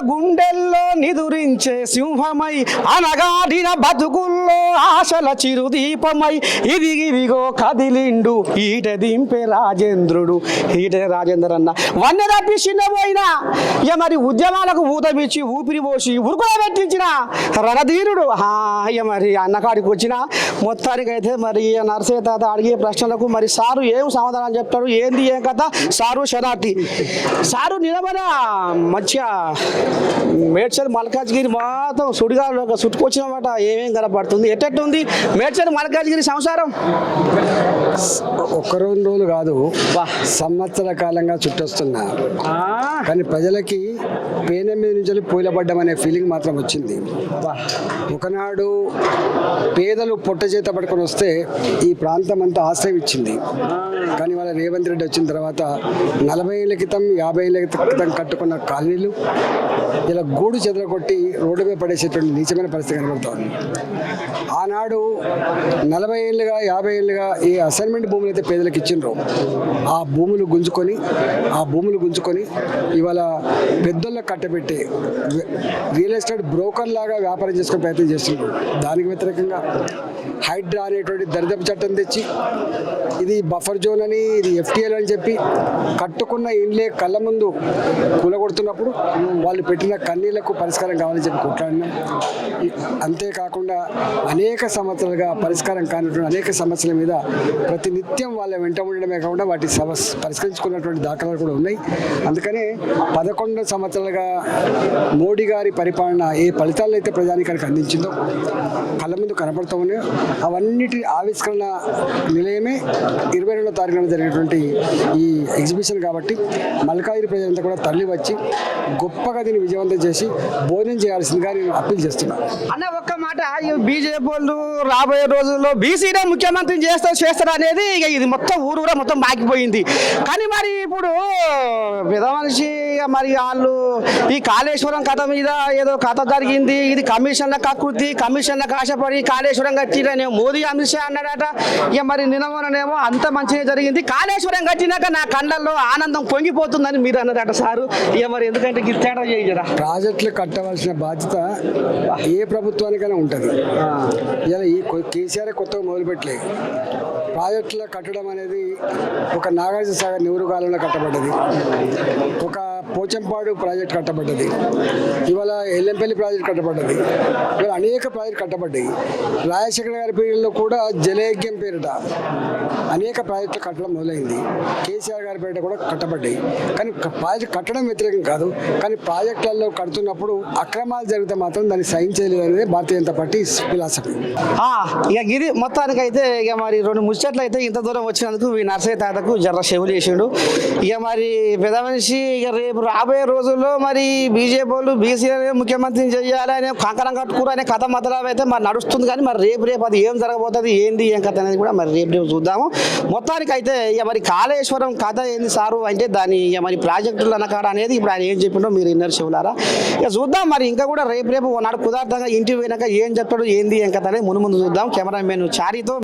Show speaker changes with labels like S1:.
S1: గుండెల్లో నిదురించే సింహమై అనగాడిన బతుకుల్లో ఆశల చిరుదీపమై ఇదిగిదిగో కదిలిండు ఈట దింపే రాజేంద్రుడు రాజేంద్ర అన్న వన్నె తప్పి చిన్నపోయినా ఇక మరి ఉద్యమాలకు ఊతమిచ్చి ఊపిరి పోసి ఉరుకులో పెట్టించిన రణధీరుడు ఇక మరి అన్నకాడికి వచ్చిన మొత్తానికైతే మరి నరసయ్య తాత అడిగే ప్రశ్నలకు మరి సారు ఏం సమాధానం చెప్తాడు ఏంది ఏం కథ సారు శనార్థి సారు నిలబడ మంచిగా మేడ్చల్ మల్కాజ్గిరి మొత్తం సుడిగాలు చుట్టుకొచ్చినమాట ఏమేం కనపడుతుంది ఎట్టెట్టుంది మేడ్చల్ మల్కాజ్గిరి సంసారం
S2: ఒక్క రెండు రోజులు కాదు సంవత్సర కాలంగా చుట్టొస్తున్నా కానీ ప్రజలకి పేన మీద నుంచి పూలపడ్డం అనే ఫీలింగ్ మాత్రం వచ్చింది. ఒకనాడు పేదలు పొట్ట చేత పట్టుకొని వస్తే ఈ ప్రాంతం అంతా ఆశ్రయం ఇచ్చింది. కానీ వాళ్ళ రేవంత్ రెడ్డి వచ్చిన తర్వాత 40 ఏళ్ళ క్రితం 50 ఏళ్ళ క్రితం కట్టుకున్న కాలనీలు ఇలా గూడు చెదరగొట్టి రోడ్డు మీద పడేసేటువంటి నీచమైన పరిస్థితి కనబడుతోంది. ఆనాడు 40 ఏళ్ళుగా 50 ఏళ్ళుగా ఏ అసైన్మెంట్ భూములు అయితే పేదలకు ఇచ్చిండ్రో ఆ భూములు గుంజుకొని ఇవాళ పెద్దోళ్ళకి కట్టబెట్టి రియల్ ఎస్టేట్ బ్రోకర్ లాగా వ్యాపారం చేసుకునే ప్రయత్నం చేస్తున్నారు. దానికి వ్యతిరేకంగా హైడ్రా అనేటువంటి దరిద్రపు చట్టం తెచ్చి ఇది బఫర్ జోన్ అని ఇది ఎఫ్టీఎల్ అని చెప్పి కట్టుకున్న ఇండ్లే కళ్ళ ముందు కూలగొడుతున్నప్పుడు వాళ్ళు పెట్టిన కన్నీళ్లకు పరిష్కారం కావాలని చెప్పి కొట్లాడినాం. అంతేకాకుండా అనేక సంవత్సరాలుగా పరిష్కారం కానటువంటి అనేక సమస్యల మీద ప్రతినిత్యం వాళ్ళ వెంట ఉండడమే కాకుండా వాటి పరిష్కరించుకున్నటువంటి దాఖలాలు కూడా ఉన్నాయి. అందుకనే 11 సంవత్సరాలుగా మోడీ గారి పరిపాలన ఏ ఫలితాలను అయితే ప్రజానికానికి అందించిందో కళ్ళ ముందు కనపడుతూ ఉన్నాయో అవన్నిటి ఆవిష్కరణ నిలయమే 22వ తారీఖున జరిగినటువంటి ఈ ఎగ్జిబిషన్. కాబట్టి మల్కాజ్గిరి ప్రజలంతా కూడా తరలి వచ్చి గొప్పగా దీన్ని విజయవంతం చేసి భోజనం చేయాల్సిందిగా నేను అప్పీల్ చేస్తున్నాను.
S1: అన్న ఒక్క మాట బీజేపీ వాళ్ళు రాబోయే రోజుల్లో బీసీనే ముఖ్యమంత్రిని చేస్తారు అనేది ఇక ఇది మొత్తం ఊరు కూడా మొత్తం బాకిపోయింది. కానీ మరి ఇప్పుడు పెద్ద మనిషి మరి వాళ్ళు ఈ కాళేశ్వరం కథ మీద ఏదో కథ జరిగింది, ఇది కమిషన్ల కకృతి, కమిషన్లకు ఆశపడి కాళేశ్వరం కట్టిరనే మోదీ అమిత్ షా అన్నాడట. ఇక మరి నిన్నమోనేమో అంత మంచిగా జరిగింది, కాళేశ్వరం కట్టినాక నా కళ్ళల్లో ఆనందం పొంగిపోతుందని మీరు అన్నదట సారు. ఇక మరి ఎందుకంటే తేడా చేయరా
S2: ప్రాజెక్టులు కట్టవలసిన బాధ్యత ఏ ప్రభుత్వానికైనా ఉంటుంది. ఇలా ఈ కేసీఆర్ కొత్తగా మొదలుపెట్టలేదు. ప్రాజెక్టుల కట్టడం అనేది ఒక నాగార్జున సాగర్ నెహ్రూ కాలంలో కట్టబడ్డది, ఒక పోచంపాడు ప్రాజెక్ట్ కట్టబడ్డది, ఇవాళ ఎల్లంపల్లి ప్రాజెక్ట్ కట్టబడ్డది, ఇవాళ అనేక ప్రాజెక్టు కట్టబడ్డాయి. రాజశేఖర గారి పీరియడ్లో కూడా జలయజ్ఞం పేరిట అనేక ప్రాజెక్టులు కట్టడం మొదలైంది. కేసీఆర్ గారి పేరిట కూడా కట్టబడ్డాయి. కానీ ప్రాజెక్ట్ కట్టడం వ్యతిరేకం కాదు, కానీ ప్రాజెక్టులలో కడుతున్నప్పుడు అక్రమాలు జరిగితే మాత్రం దాన్ని సహించలేదు అనేది భారతీయ జనతా పార్టీ ఫిలాసఫీ.
S1: ఇక ఇది మొత్తానికైతే ఇక మరి 2 ముచ్చట్లు అయితే ఇంత దూరం వచ్చినందుకు ఈ నరసయ్య తాతకు జర్ర చెవులు చేసిండు. ఇక మరి పెద్ద మనిషి ఇక రేపు రాబోయే రోజుల్లో మరి బీజేపీ వాళ్ళు బీసీఆర్ ముఖ్యమంత్రిని చేయాలని కంకణం కట్టుకురు అనే కథ మొదలైతే అయితే మరి నడుస్తుంది. కానీ మరి రేపు అది ఏం జరగబోతుంది ఏంది ఏం కథ అనేది కూడా మరి రేపు చూద్దాము. మొత్తానికైతే ఇక మరి కాళేశ్వరం కథ ఏంది సారు అంటే దాని ఇక మరి ప్రాజెక్టులు అన్నకాడ అనేది ఇప్పుడు ఆయన ఏం చెప్పిండో మీరు ఇన్నర్ చెవులారా ఇక చూద్దాం. మరి ఇంకా కూడా రేపు నాడు కుదార్థంగా ఇంటికి పోయినాక ఏం చెప్తాడు ఏంది ఏం కథ అనేది ముందు చూద్దాం. కెమెరామెన్ చారితో